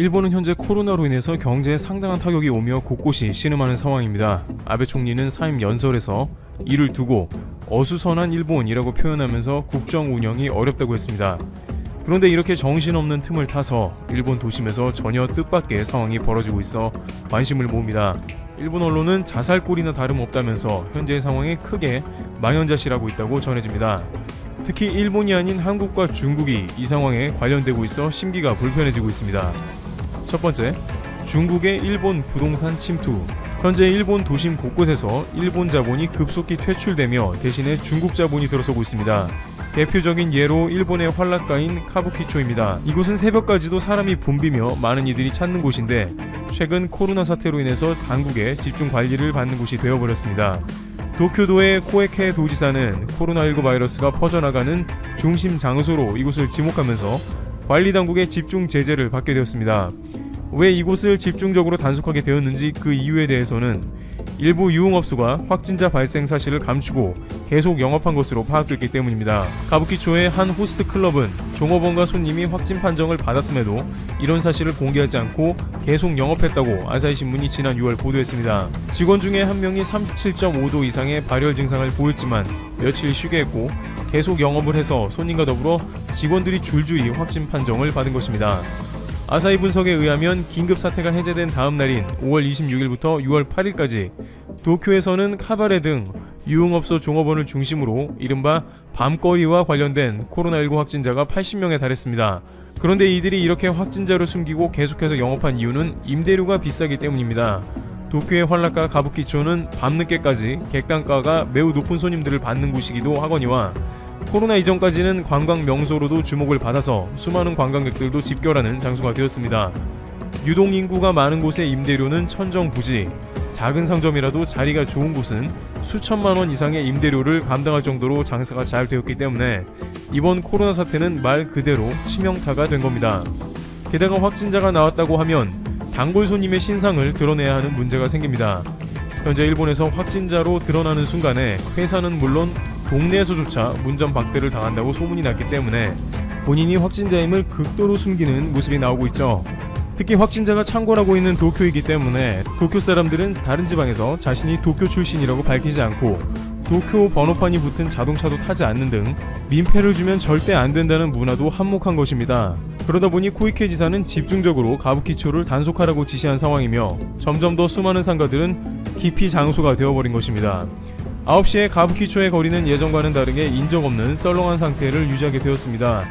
일본은 현재 코로나로 인해서 경제에 상당한 타격이 오며 곳곳이 신음하는 상황입니다. 아베 총리는 사임 연설에서 이를 두고 어수선한 일본이라고 표현하면서 국정 운영이 어렵다고 했습니다. 그런데 이렇게 정신없는 틈을 타서 일본 도심에서 전혀 뜻밖의 상황이 벌어지고 있어 관심을 모읍니다. 일본 언론은 자살골이나 다름없다면서 현재의 상황에 크게 망연자실하고 있다고 전해집니다. 특히 일본이 아닌 한국과 중국이 이 상황에 관련되고 있어 심기가 불편해지고 있습니다. 첫 번째, 중국의 일본 부동산 침투. 현재 일본 도심 곳곳에서 일본 자본이 급속히 퇴출되며 대신에 중국 자본이 들어서고 있습니다. 대표적인 예로 일본의 활락가인 카부키초입니다. 이곳은 새벽까지도 사람이 붐비며 많은 이들이 찾는 곳인데 최근 코로나 사태로 인해서 당국의 집중 관리를 받는 곳이 되어버렸습니다. 도쿄도의 코에케 도지사는 코로나19 바이러스가 퍼져나가는 중심 장소로 이곳을 지목하면서 관리당국의 집중 제재를 받게 되었습니다. 왜 이곳을 집중적으로 단속하게 되었는지 그 이유에 대해서는 일부 유흥업소가 확진자 발생 사실을 감추고 계속 영업한 것으로 파악됐기 때문입니다. 가부키초의 한 호스트 클럽은 종업원과 손님이 확진 판정을 받았음에도 이런 사실을 공개하지 않고 계속 영업했다고 아사히신문이 지난 6월 보도했습니다. 직원 중에 한 명이 37.5도 이상의 발열 증상을 보였지만 며칠 쉬게 했고 계속 영업을 해서 손님과 더불어 직원들이 줄줄이 확진 판정을 받은 것입니다. 아사히 분석에 의하면 긴급 사태가 해제된 다음 날인 5월 26일부터 6월 8일까지 도쿄에서는 카바레 등 유흥업소 종업원을 중심으로 이른바 밤거리와 관련된 코로나19 확진자가 80명에 달했습니다. 그런데 이들이 이렇게 확진자로 숨기고 계속해서 영업한 이유는 임대료가 비싸기 때문입니다. 도쿄의 활락가 가부키초는 밤늦게까지 객단가가 매우 높은 손님들을 받는 곳이기도 하거니와 코로나 이전까지는 관광 명소로도 주목을 받아서 수많은 관광객들도 집결하는 장소가 되었습니다. 유동 인구가 많은 곳의 임대료는 천정부지, 작은 상점이라도 자리가 좋은 곳은 수천만 원 이상의 임대료를 감당할 정도로 장사가 잘 되었기 때문에 이번 코로나 사태는 말 그대로 치명타가 된 겁니다. 게다가 확진자가 나왔다고 하면 단골 손님의 신상을 드러내야 하는 문제가 생깁니다. 현재 일본에서 확진자로 드러나는 순간에 회사는 물론 동네에서조차 문전박대를 당한다고 소문이 났기 때문에 본인이 확진자임을 극도로 숨기는 모습이 나오고 있죠. 특히 확진자가 창궐하고 있는 도쿄이기 때문에 도쿄 사람들은 다른 지방에서 자신이 도쿄 출신이라고 밝히지 않고 도쿄 번호판이 붙은 자동차도 타지 않는 등 민폐를 주면 절대 안 된다는 문화도 한몫한 것입니다. 그러다 보니 코이케 지사는 집중적으로 가부키초를 단속하라고 지시한 상황이며 점점 더 수많은 상가들은 기피 장소가 되어버린 것입니다. 9시에 가부키초의 거리는 예전과는 다르게 인적 없는 썰렁한 상태를 유지하게 되었습니다.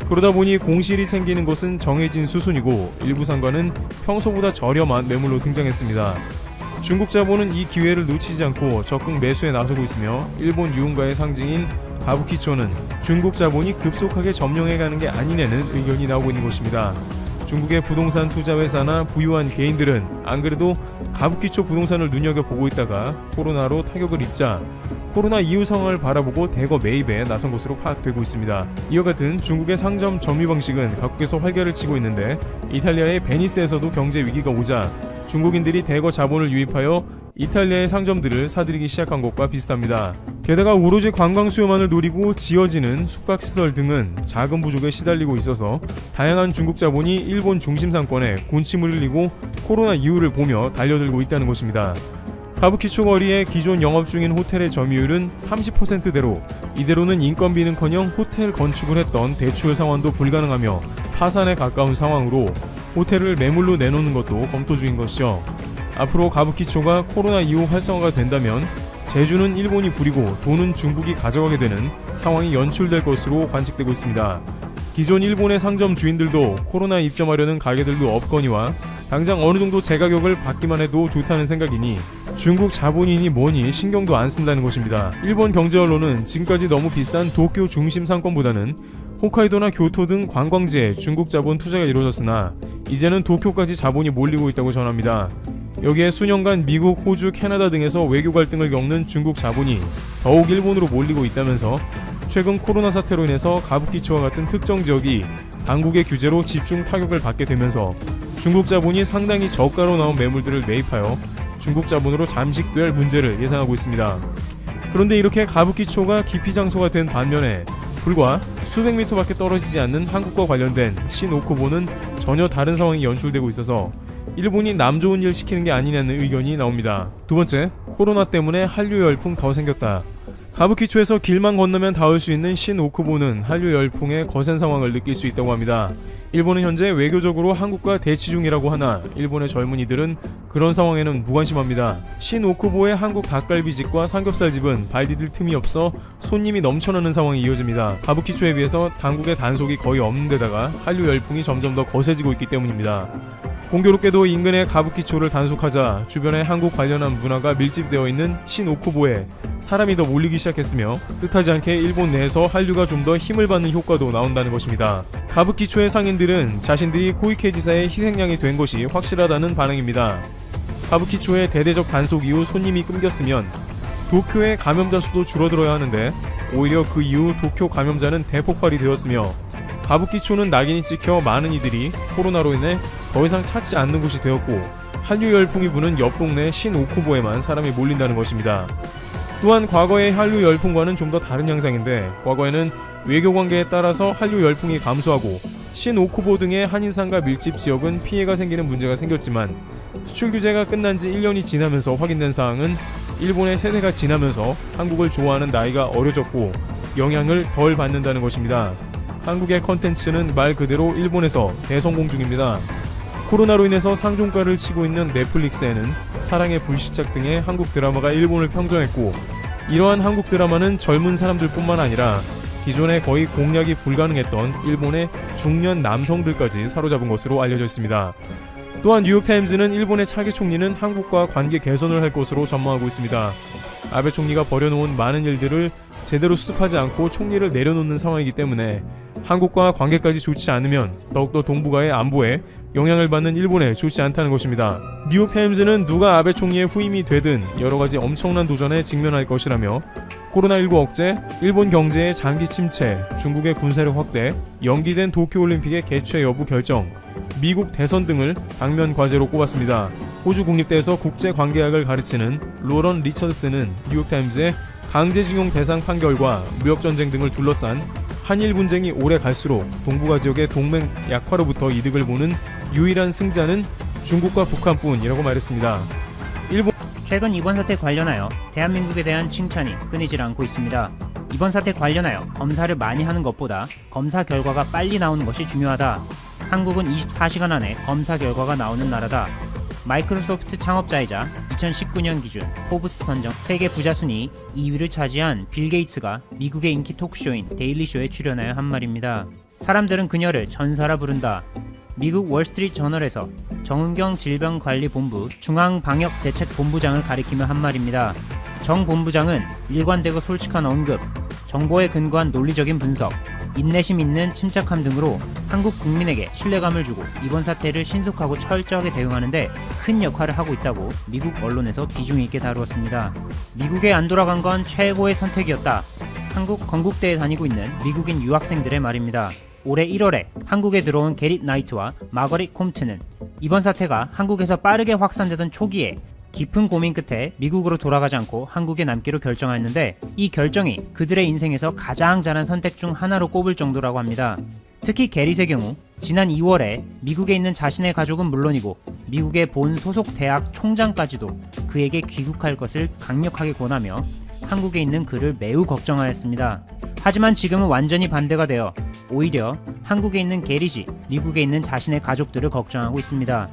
그러다 보니 공실이 생기는 것은 정해진 수순이고 일부 상가는 평소보다 저렴한 매물로 등장했습니다. 중국 자본은 이 기회를 놓치지 않고 적극 매수에 나서고 있으며 일본 유흥가의 상징인 가부키초는 중국 자본이 급속하게 점령해가는 게 아니냐는 의견이 나오고 있는 것입니다. 중국의 부동산 투자회사나 부유한 개인들은 안 그래도 가부키초 부동산을 눈여겨보고 있다가 코로나로 타격을 입자 코로나 이후 상황을 바라보고 대거 매입에 나선 것으로 파악되고 있습니다. 이와 같은 중국의 상점 점유 방식은 각국에서 활개를 치고 있는데 이탈리아의 베니스에서도 경제 위기가 오자 중국인들이 대거 자본을 유입하여 이탈리아의 상점들을 사들이기 시작한 것과 비슷합니다. 게다가 오로지 관광 수요만을 노리고 지어지는 숙박시설 등은 자금 부족에 시달리고 있어서 다양한 중국 자본이 일본 중심 상권에 군침을 흘리고 코로나 이후를 보며 달려들고 있다는 것입니다. 가부키초 거리에 기존 영업 중인 호텔의 점유율은 30%대로 이대로는 인건비는커녕 호텔 건축을 했던 대출 상환도 불가능하며 파산에 가까운 상황으로 호텔을 매물로 내놓는 것도 검토 중인 것이죠. 앞으로 가부키초가 코로나 이후 활성화가 된다면 제주는 일본이 부리고 돈은 중국이 가져가게 되는 상황이 연출될 것으로 관측되고 있습니다. 기존 일본의 상점 주인들도 코로나 입점하려는 가게들도 없거니와 당장 어느 정도 제가격을 받기만 해도 좋다는 생각이니 중국 자본인이 뭐니 신경도 안 쓴다는 것입니다. 일본 경제 언론은 지금까지 너무 비싼 도쿄 중심 상권보다는 홋카이도나 교토 등 관광지에 중국 자본 투자가 이루어졌으나 이제는 도쿄까지 자본이 몰리고 있다고 전합니다. 여기에 수년간 미국, 호주, 캐나다 등에서 외교 갈등을 겪는 중국 자본이 더욱 일본으로 몰리고 있다면서 최근 코로나 사태로 인해서 가부키초와 같은 특정 지역이 당국의 규제로 집중 타격을 받게 되면서 중국 자본이 상당히 저가로 나온 매물들을 매입하여 중국 자본으로 잠식될 문제를 예상하고 있습니다. 그런데 이렇게 가부키초가 기피 장소가 된 반면에 불과 수백 미터밖에 떨어지지 않는 한국과 관련된 신오코보는 전혀 다른 상황이 연출되고 있어서 일본이 남 좋은 일 시키는 게 아니냐는 의견이 나옵니다. 두 번째, 코로나 때문에 한류 열풍 더 생겼다. 가부키초에서 길만 건너면 닿을 수 있는 신오쿠보는 한류 열풍의 거센 상황을 느낄 수 있다고 합니다. 일본은 현재 외교적으로 한국과 대치 중이라고 하나 일본의 젊은이들은 그런 상황에는 무관심합니다. 신오쿠보의 한국 닭갈비집과 삼겹살집은 발 디딜 틈이 없어 손님이 넘쳐나는 상황이 이어집니다. 가부키초에 비해서 당국의 단속이 거의 없는 데다가 한류 열풍이 점점 더 거세지고 있기 때문입니다. 공교롭게도 인근의 가부키초를 단속하자 주변에 한국 관련한 문화가 밀집되어 있는 신오쿠보에 사람이 더 몰리기 시작했으며 뜻하지 않게 일본 내에서 한류가 좀 더 힘을 받는 효과도 나온다는 것입니다. 가부키초의 상인들은 자신들이 코이케 지사의 희생양이 된 것이 확실하다는 반응입니다. 가부키초의 대대적 단속 이후 손님이 끊겼으면 도쿄의 감염자 수도 줄어들어야 하는데 오히려 그 이후 도쿄 감염자는 대폭발이 되었으며 가부키초는 낙인이 찍혀 많은 이들이 코로나로 인해 더 이상 찾지 않는 곳이 되었고 한류 열풍이 부는 옆 동네 신오쿠보에만 사람이 몰린다는 것입니다. 또한 과거의 한류 열풍과는 좀 더 다른 양상인데 과거에는 외교 관계에 따라서 한류 열풍이 감소하고 신오쿠보 등의 한인상가 밀집 지역은 피해가 생기는 문제가 생겼지만 수출 규제가 끝난 지 1년이 지나면서 확인된 사항은 일본의 세대가 지나면서 한국을 좋아하는 나이가 어려졌고 영향을 덜 받는다는 것입니다. 한국의 컨텐츠는 말 그대로 일본에서 대성공 중입니다. 코로나로 인해서 상종가를 치고 있는 넷플릭스에는 사랑의 불시착 등의 한국 드라마가 일본을 평정했고 이러한 한국 드라마는 젊은 사람들뿐만 아니라 기존에 거의 공략이 불가능했던 일본의 중년 남성들까지 사로잡은 것으로 알려져 있습니다. 또한 뉴욕타임즈는 일본의 차기 총리는 한국과 관계 개선을 할 것으로 전망하고 있습니다. 아베 총리가 벌여놓은 많은 일들을 제대로 수습하지 않고 총리를 내려놓는 상황이기 때문에 한국과 관계까지 좋지 않으면 더욱더 동북아의 안보에 영향을 받는 일본에 좋지 않다는 것입니다. 뉴욕타임즈는 누가 아베 총리의 후임이 되든 여러가지 엄청난 도전에 직면할 것이라며 코로나19 억제, 일본 경제의 장기 침체, 중국의 군사력 확대, 연기된 도쿄올림픽의 개최 여부 결정, 미국 대선 등을 당면 과제로 꼽았습니다. 호주 국립대에서 국제관계학을 가르치는 로런 리처드슨은 뉴욕타임즈의 강제징용 대상 판결과 무역전쟁 등을 둘러싼 한일 분쟁이 오래 갈수록 동북아 지역의 동맹 약화로부터 이득을 보는 유일한 승자는 중국과 북한뿐이라고 말했습니다. 최근 이번 사태 관련하여 대한민국에 대한 칭찬이 끊이질 않고 있습니다. 이번 사태 관련하여 검사를 많이 하는 것보다 검사 결과가 빨리 나오는 것이 중요하다. 한국은 24시간 안에 검사 결과가 나오는 나라다. 마이크로소프트 창업자이자 2019년 기준 포브스 선정 세계 부자 순위 2위를 차지한 빌 게이츠가 미국의 인기 토크쇼인 데일리쇼에 출연하여 한 말입니다. 사람들은 그녀를 전사라 부른다. 미국 월스트리트 저널에서 정은경 질병관리본부 중앙방역대책본부장을 가리키며 한 말입니다. 정 본부장은 일관되고 솔직한 언급, 정보에 근거한 논리적인 분석, 인내심 있는 침착함 등으로 한국 국민에게 신뢰감을 주고 이번 사태를 신속하고 철저하게 대응하는데 큰 역할을 하고 있다고 미국 언론에서 비중 있게 다루었습니다. 미국에 안 돌아간 건 최고의 선택이었다. 한국 건국대에 다니고 있는 미국인 유학생들의 말입니다. 올해 1월에 한국에 들어온 게릿 나이트와 마거릿 콤트는 이번 사태가 한국에서 빠르게 확산되던 초기에 깊은 고민 끝에 미국으로 돌아가지 않고 한국에 남기로 결정하였는데 이 결정이 그들의 인생에서 가장 잘한 선택 중 하나로 꼽을 정도라고 합니다. 특히 게릿의 경우 지난 2월에 미국에 있는 자신의 가족은 물론이고 미국의 본 소속 대학 총장까지도 그에게 귀국할 것을 강력하게 권하며 한국에 있는 그를 매우 걱정하였습니다. 하지만 지금은 완전히 반대가 되어 오히려 한국에 있는 게릿이 미국에 있는 자신의 가족들을 걱정하고 있습니다.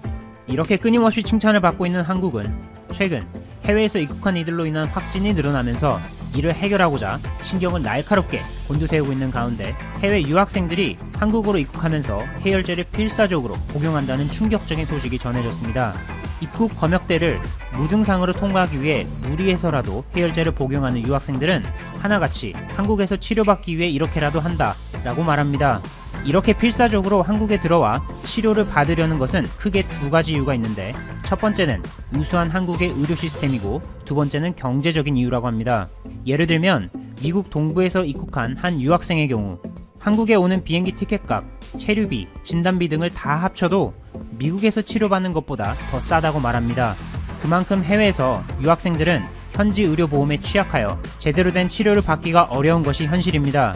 이렇게 끊임없이 칭찬을 받고 있는 한국은 최근 해외에서 입국한 이들로 인한 확진이 늘어나면서 이를 해결하고자 신경을 날카롭게 곤두세우고 있는 가운데 해외 유학생들이 한국으로 입국하면서 해열제를 필사적으로 복용한다는 충격적인 소식이 전해졌습니다. 입국 검역대를 무증상으로 통과하기 위해 무리해서라도 해열제를 복용하는 유학생들은 하나같이 한국에서 치료받기 위해 이렇게라도 한다 라고 말합니다. 이렇게 필사적으로 한국에 들어와 치료를 받으려는 것은 크게 두 가지 이유가 있는데 첫 번째는 우수한 한국의 의료 시스템이고 두 번째는 경제적인 이유라고 합니다. 예를 들면 미국 동부에서 입국한 한 유학생의 경우 한국에 오는 비행기 티켓값, 체류비, 진단비 등을 다 합쳐도 미국에서 치료받는 것보다 더 싸다고 말합니다. 그만큼 해외에서 유학생들은 현지 의료보험에 취약하여 제대로 된 치료를 받기가 어려운 것이 현실입니다.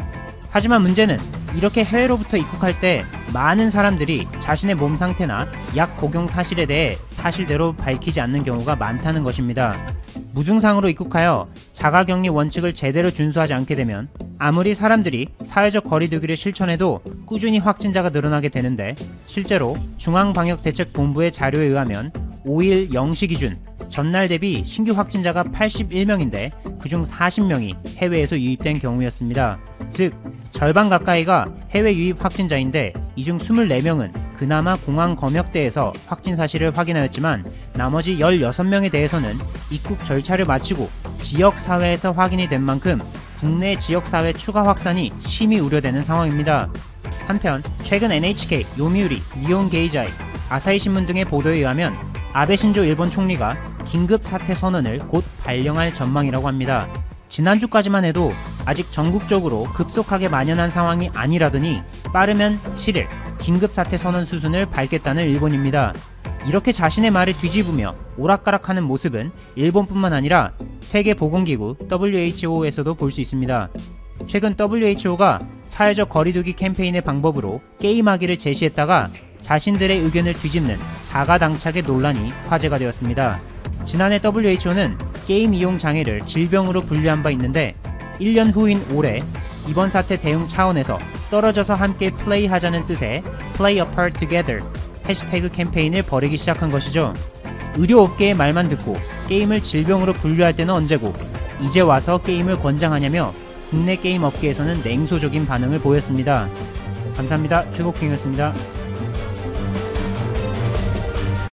하지만 문제는 이렇게 해외로부터 입국할 때 많은 사람들이 자신의 몸 상태나 약 복용 사실에 대해 사실대로 밝히지 않는 경우가 많다는 것입니다. 무증상으로 입국하여 자가격리 원칙을 제대로 준수하지 않게 되면 아무리 사람들이 사회적 거리두기를 실천해도 꾸준히 확진자가 늘어나게 되는데, 실제로 중앙방역대책본부의 자료에 의하면 5일 0시 기준 전날 대비 신규 확진자가 81명인데 그중 40명이 해외에서 유입된 경우였습니다. 즉 절반 가까이가 해외 유입 확진자인데 이 중 24명은 그나마 공항 검역대에서 확진 사실을 확인하였지만 나머지 16명에 대해서는 입국 절차를 마치고 지역사회에서 확인이 된 만큼 국내 지역사회 추가 확산이 심히 우려되는 상황입니다. 한편 최근 NHK, 요미우리, 니온 게이자이, 아사히신문 등의 보도에 의하면 아베 신조 일본 총리가 긴급 사태 선언을 곧 발령할 전망이라고 합니다. 지난주까지만 해도 아직 전국적으로 급속하게 만연한 상황이 아니라더니 빠르면 7일 긴급 사태 선언 수순을 밟겠다는 일본입니다. 이렇게 자신의 말을 뒤집으며 오락가락하는 모습은 일본뿐만 아니라 세계보건기구 WHO에서도 볼 수 있습니다. 최근 WHO가 사회적 거리두기 캠페인의 방법으로 게임하기를 제시했다가 자신들의 의견을 뒤집는 자가당착의 논란이 화제가 되었습니다. 지난해 WHO는 게임 이용 장애를 질병으로 분류한 바 있는데 1년 후인 올해 이번 사태 대응 차원에서 떨어져서 함께 플레이하자는 뜻의 Play Apart Together 해시태그 캠페인을 벌이기 시작한 것이죠. 의료업계의 말만 듣고 게임을 질병으로 분류할 때는 언제고 이제 와서 게임을 권장하냐며 국내 게임 업계에서는 냉소적인 반응을 보였습니다. 감사합니다. 최고킹이었습니다.